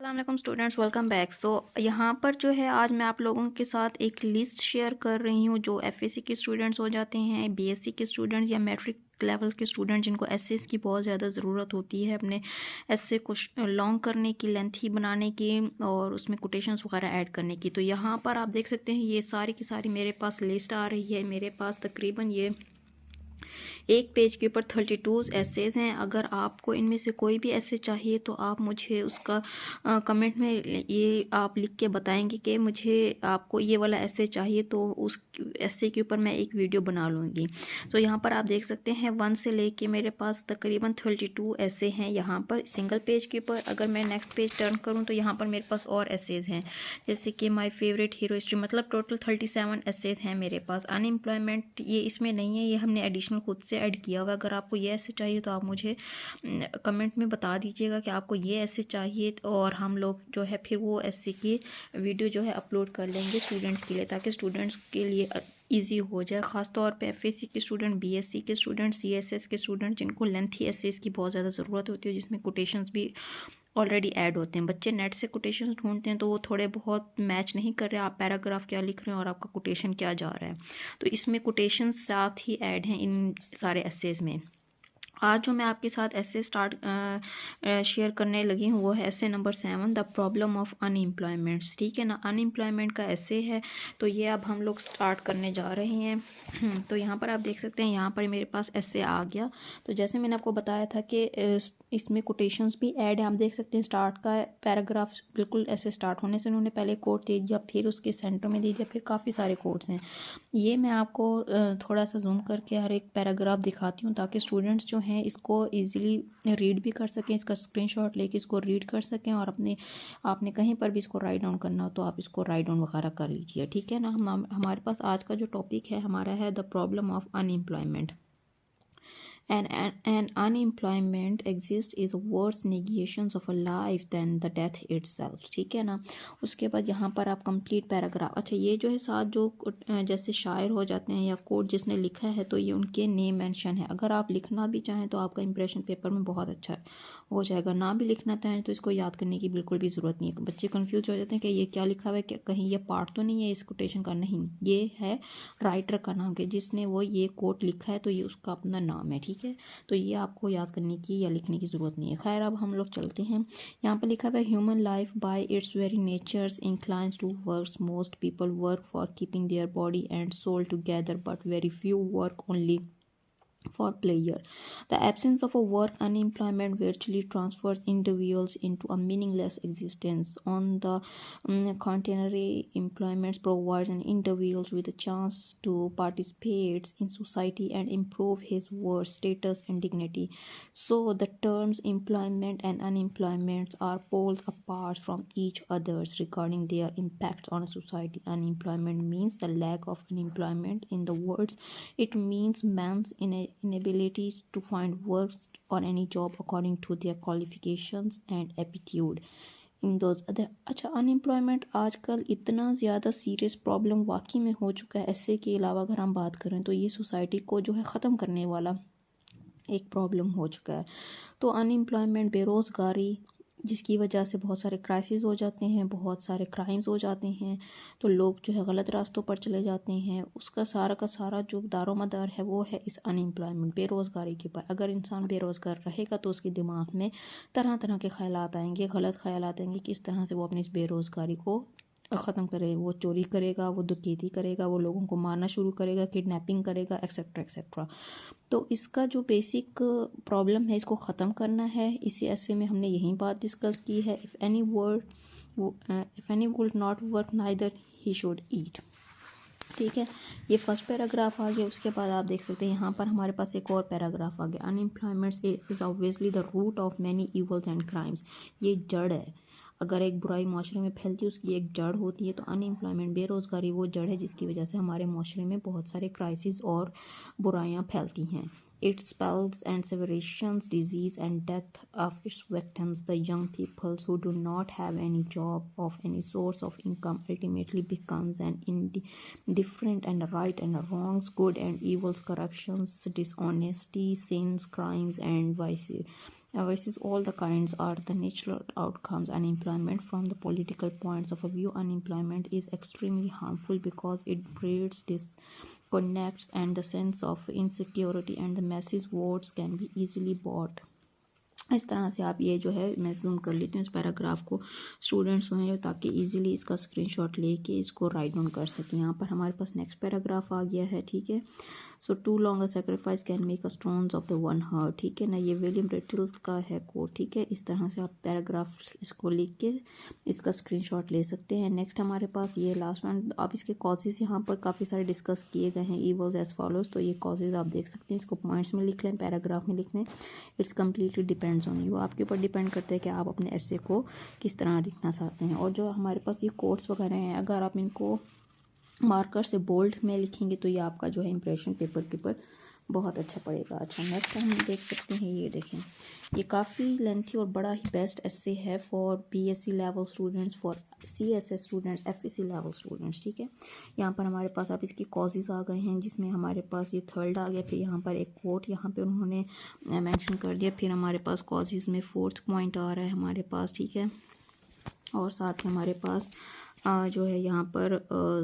अस्सलाम students, welcome back. यहाँ पर जो है आज मैं आप लोगों के साथ एक लिस्ट शेयर कर रही हूँ जो एफएससी के स्टूडेंट्स हो जाते हैं, बीएससी के स्टूडेंट्स या मैट्रिक लेवल के स्टूडेंट जिनको एसेस की बहुत ज़्यादा ज़रूरत होती है अपने एसे को लॉन्ग करने की, लेंथी बनाने की और उसमें कोटेशंस वगैरह ऐड करने की। तो यहाँ पर आप देख सकते हैं ये सारी की सारी मेरे पास लिस्ट आ रही है। मेरे पास तकरीबन ये एक पेज के ऊपर 32 एसेज हैं। अगर आपको इनमें से कोई भी ऐसे चाहिए तो आप मुझे उसका कमेंट में ये आप लिख के बताएंगे कि मुझे आपको ये वाला ऐसे चाहिए, तो उस ऐसे के ऊपर मैं एक वीडियो बना लूँगी। तो यहाँ पर आप देख सकते हैं 1 से लेके मेरे पास तकरीबन 32 ऐसे हैं यहाँ पर सिंगल पेज के ऊपर। अगर मैं नेक्स्ट पेज टर्न करूँ तो यहाँ पर मेरे पास और एसेज हैं, जैसे कि माय फेवरेट हीरो हिस्ट्री, मतलब टोटल 37 एसेज हैं मेरे पास। अनएम्प्लॉयमेंट ये इसमें नहीं है, ये हमने एडिशनल खुद से ऐड किया हुआ। अगर आपको ये ऐसे चाहिए तो आप मुझे कमेंट में बता दीजिएगा कि आपको ये ऐसे चाहिए, और हम लोग जो है फिर वो ऐसे की वीडियो जो है अपलोड कर लेंगे स्टूडेंट्स के लिए, ताकि स्टूडेंट्स के लिए ईजी हो जाए। ख़ास तौर पे एफएससी के स्टूडेंट, बीएससी के स्टूडेंट, सीएसएस के स्टूडेंट जिनको लेंथी एसेस की बहुत ज़्यादा ज़रूरत होती है, जिसमें कोटेशंस भी ऑलरेडी ऐड होते हैं। बच्चे नेट से कोटेशन ढूंढते हैं तो वो थोड़े बहुत मैच नहीं कर रहे, आप पैराग्राफ क्या लिख रहे हैं और आपका कोटेशन क्या जा रहा है, तो इसमें कोटेशन साथ ही ऐड हैं इन सारे एसेज में। आज जो मैं आपके साथ ऐसे शेयर करने लगी हूँ वो है ऐसे नंबर 7, द प्रॉब्लम ऑफ अनएम्प्लॉयमेंट्स। ठीक है ना, अनएम्प्लॉयमेंट का ऐसे है। तो ये अब हम लोग स्टार्ट करने जा रहे हैं। तो यहाँ पर आप देख सकते हैं, यहाँ पर मेरे पास ऐसे आ गया। तो जैसे मैंने आपको बताया था कि इसमें कोटेशंस भी ऐड है। आप देख सकते हैं स्टार्ट का पैराग्राफ बिल्कुल ऐसे स्टार्ट होने से उन्होंने पहले कोट दे दिया, फिर उसके सेंटर में दे दिया, फिर काफ़ी सारे कोट्स हैं। ये मैं आपको थोड़ा सा जूम करके हर एक पैराग्राफ दिखाती हूँ, ताकि स्टूडेंट्स जो हैं इसको इजीली रीड भी कर सकें, इसका स्क्रीनशॉट लेके इसको रीड कर सकें, और आपने कहीं पर भी इसको राइट डाउन करना हो तो आप इसको राइट डाउन वगैरह कर लीजिए। ठीक है ना। हमारे पास आज का जो टॉपिक है हमारा है the problem of unemployment. And unemployment exists is worse negations of a life than the death itself। ठीक है ना। उसके बाद यहाँ पर आप कंप्लीट पैराग्राफ, अच्छा ये जो है साथ जो जैसे शायर हो जाते हैं या कोट जिसने लिखा है तो ये उनके नेम मेंशन है। अगर आप लिखना भी चाहें तो आपका इंप्रेशन पेपर में बहुत अच्छा हो जाएगा। ना भी लिखना चाहें तो इसको याद करने की बिल्कुल भी ज़रूरत नहीं है। बच्चे कंफ्यूज हो जाते हैं कि ये क्या लिखा हुआ है, कि कहीं ये पार्ट तो नहीं है इस कोटेशन का। नहीं, ये है राइटर का नाम, कि जिसने वो ये कोट लिखा है तो ये उसका अपना नाम है। ठीक है, तो ये आपको याद करने की या लिखने की ज़रूरत नहीं है। खैर अब हम लोग चलते हैं। यहाँ पर लिखा हुआ है human life by its very natures inclines to work. Most people work for keeping their body and soul together, but very few work only for pleasure. The absence of a work unemployment virtually transfers individuals into a meaningless existence. On the contrary, employment provides an individual with a chance to participate in society and improve his worth, status and dignity. So the terms employment and unemployment are poles apart from each others regarding their impacts on a society. Unemployment means the lack of unemployment. In the words, it means man's inability to find work or any job according to their qualifications and aptitude in those other. अच्छा, unemployment आजकल इतना ज़्यादा serious problem वाकई में हो चुका है। ऐसे के अलावा अगर हम बात करें तो ये सोसाइटी को जो है ख़त्म करने वाला एक प्रॉब्लम हो चुका है। तो अनएम्प्लॉयमेंट, बेरोज़गारी, जिसकी वजह से बहुत सारे क्राइसिस हो जाते हैं, बहुत सारे क्राइम्स हो जाते हैं, तो लोग जो है गलत रास्तों पर चले जाते हैं। उसका सारा का सारा जो दारोमदार है वो है इस अनएम्प्लॉयमेंट, बेरोज़गारी के ऊपर। अगर इंसान बेरोज़गार रहेगा तो उसके दिमाग में तरह तरह के ख्यालात आएंगे, गलत ख्यालात आएंगे, किस तरह से वो अपनी इस बेरोज़गारी को ख़त्म करे। वो चोरी करेगा, वो डकैती करेगा, वो लोगों को मारना शुरू करेगा, किडनैपिंग करेगा, एक्सेट्रा एक्सेट्रा। तो इसका जो बेसिक प्रॉब्लम है इसको ख़त्म करना है। इसी ऐसे में हमने यही बात डिस्कस की है। If any would not work neither he should eat. ठीक है, ये फर्स्ट पैराग्राफ आ गया। उसके बाद आप देख सकते हैं यहाँ पर हमारे पास एक और पैराग्राफ आ गया। Unemployment is obviously the root of many evils and crimes. ये जड़ है। अगर एक बुराई माशरे में फैलती है उसकी एक जड़ होती है। तो अनएम्प्लॉयमेंट, बेरोज़गारी वो जड़ है जिसकी वजह से हमारे माशरे में बहुत सारे क्राइसिस और बुराइयां फैलती हैं। It spells and severations, disease and death of its victims. The young people who do not have any job of any source of income ultimately becomes an indifferent and right and wrongs, good and evils, corruptions, dishonesty, sins, crimes and versus all the kinds are the natural outcomes. Unemployment, from the political points of view, unemployment is extremely harmful because it breeds disconnects and the sense of insecurity, and the masses votes can be easily bought. इस तरह से आप ये जो है, मैं zoom कर लेती हूँ इस पैराग्राफ को, स्टूडेंट्स हैं जो, ताकि इजीली इसका स्क्रीनशॉट लेके इसको राइट डाउन कर सकें। यहाँ पर हमारे पास नेक्स्ट पैराग्राफ आ गया है, ठीक है। So too long a sacrifice can make a stones of the one heart, ठीक है ना, ये विलियम रिटल्स का है कोट, ठीक है। इस तरह से आप पैराग्राफ इसको लिख के इसका स्क्रीनशॉट ले सकते हैं। नेक्स्ट हमारे पास ये लास्ट वन, आप इसके कॉजेज यहाँ पर काफ़ी सारे डिस्कस किए गए हैं, ईवल्स एज फॉलोज, तो ये कॉजेज आप देख सकते हैं, इसको पॉइंट्स में लिख लें, पैराग्राफ में लिख लें। It's completely depends on you, आपके ऊपर डिपेंड करता है कि आप अपने एसे को किस तरह लिखना चाहते हैं। और जो हमारे पास ये कोट्स वगैरह हैं, अगर आप इनको मार्कर से बोल्ड में लिखेंगे तो ये आपका जो है इंप्रेशन पेपर के ऊपर बहुत अच्छा पड़ेगा। अच्छा, नेक्स्ट हम देख सकते हैं, ये देखें, ये काफ़ी लेंथी और बड़ा ही बेस्ट एसे है for BSc level students, for CSS students, FSc level students, ठीक है। यहाँ पर हमारे पास आप इसकी कॉजेज आ गए हैं, जिसमें हमारे पास ये थर्ड आ गया, फिर यहाँ पर एक कोट यहाँ पे उन्होंने मेंशन कर दिया, फिर हमारे पास कॉजेज में फोर्थ पॉइंट आ रहा है हमारे पास, ठीक है। और साथ में हमारे पास जो है यहाँ पर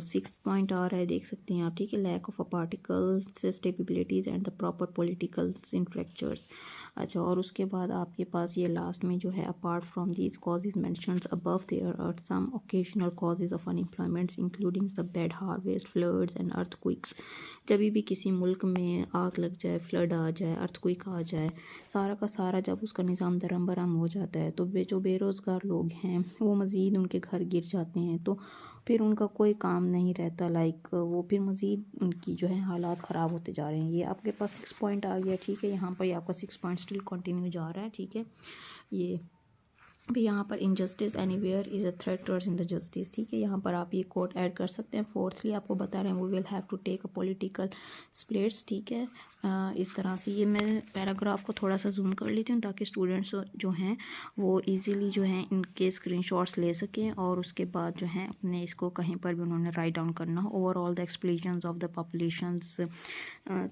6 पॉइंट आ रहा है, देख सकते हैं आप, ठीक है। Lack of a particle stabilities and the proper political infrastructures. अच्छा, और उसके बाद आपके पास ये लास्ट में जो है, apart from these causes mentioned above there are some occasional causes of unemployment including the bad harvest, floods and earthquakes. जब भी किसी मुल्क में आग लग जाए, फ्लड आ जाए, अर्थक्वेक आ जाए, सारा का सारा जब उसका निज़ाम दरम बरम हो जाता है, तो जो बेरोज़गार लोग हैं वो मज़ीद उनके घर गिर जाते हैं, तो फिर उनका कोई काम नहीं रहता, लाइक वो फिर मज़ीद उनकी जो है हालात ख़राब होते जा रहे हैं। ये आपके पास 6 पॉइंट आ गया, ठीक है। यहाँ पर ये आपका 6 पॉइंट स्टिल कंटिन्यू जा रहा है, ठीक है। ये भी यहाँ पर injustice anywhere is a threat towards in the justice, ठीक है। यहाँ पर आप ये कोट ऐड कर सकते हैं। फोर्थली आपको बता रहे हैं, we will have to take a political splits, ठीक है। इस तरह से ये मैं पैराग्राफ को थोड़ा सा जूम कर लेती हूँ ताकि स्टूडेंट्स जो हैं वो इजीली जो हैं इनके स्क्रीनशॉट्स ले सकें, और उसके बाद जो है अपने इसको कहीं पर भी उन्होंने राइट डाउन करना हो। Overall the explosions of the populations,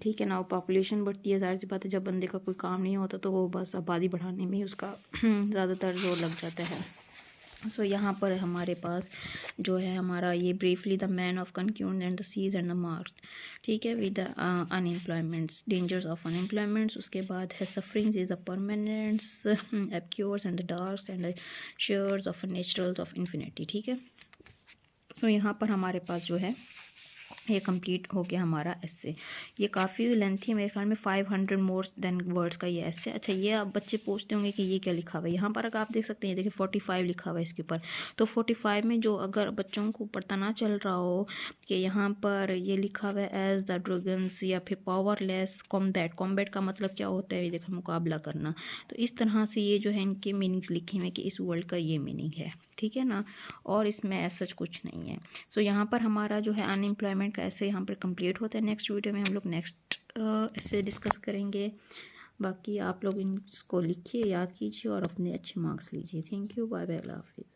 ठीक है ना। पॉपुलेशन बढ़ती है, जाहिर सी बात है, जब बंदे का कोई काम नहीं होता तो वो बस आबादी बढ़ाने में उसका ज़्यादातर जोर लग जाता है। सो यहाँ पर हमारे पास जो है हमारा ये briefly the man of conclusion and the seas and the mark, ठीक है, with the unemployments, dangers of unemployments. उसके बाद है sufferings is a permanents, obscures and the darks and the shares of naturals of infinity, ठीक है। सो यहाँ पर हमारे पास जो है ये कंप्लीट हो गया हमारा एसे। ये काफ़ी लेंथी है, मेरे ख्याल में 500 मोर देन वर्ड्स का ये एसे। अच्छा, ये आप बच्चे पूछते होंगे कि ये क्या लिखा हुआ है, यहाँ पर अगर आप देख सकते हैं, देखिए 45 लिखा हुआ है इसके ऊपर। तो 45 में जो अगर बच्चों को पता ना चल रहा हो कि यहाँ पर ये लिखा हुआ है एज द ड्रैगन्स या फिर पावरलेस कॉम्बैट, कॉम्बैट का मतलब क्या होता है, ये देखो मुकाबला करना। तो इस तरह से ये जो है इनके मीनिंग्स लिखे हुए कि इस वर्ड का ये मीनिंग है, ठीक है ना, और इसमें ऐसा कुछ नहीं है। सो यहाँ पर हमारा जो है अनएम्प्लॉयमेंट का ऐसे यहाँ पर कंप्लीट होता है। नेक्स्ट वीडियो में हम लोग नेक्स्ट ऐसे डिस्कस करेंगे। बाकी आप लोग इसको लिखिए, याद कीजिए और अपने अच्छे मार्क्स लीजिए। थैंक यू, बाय बाय, अल्लाह हाफिज़।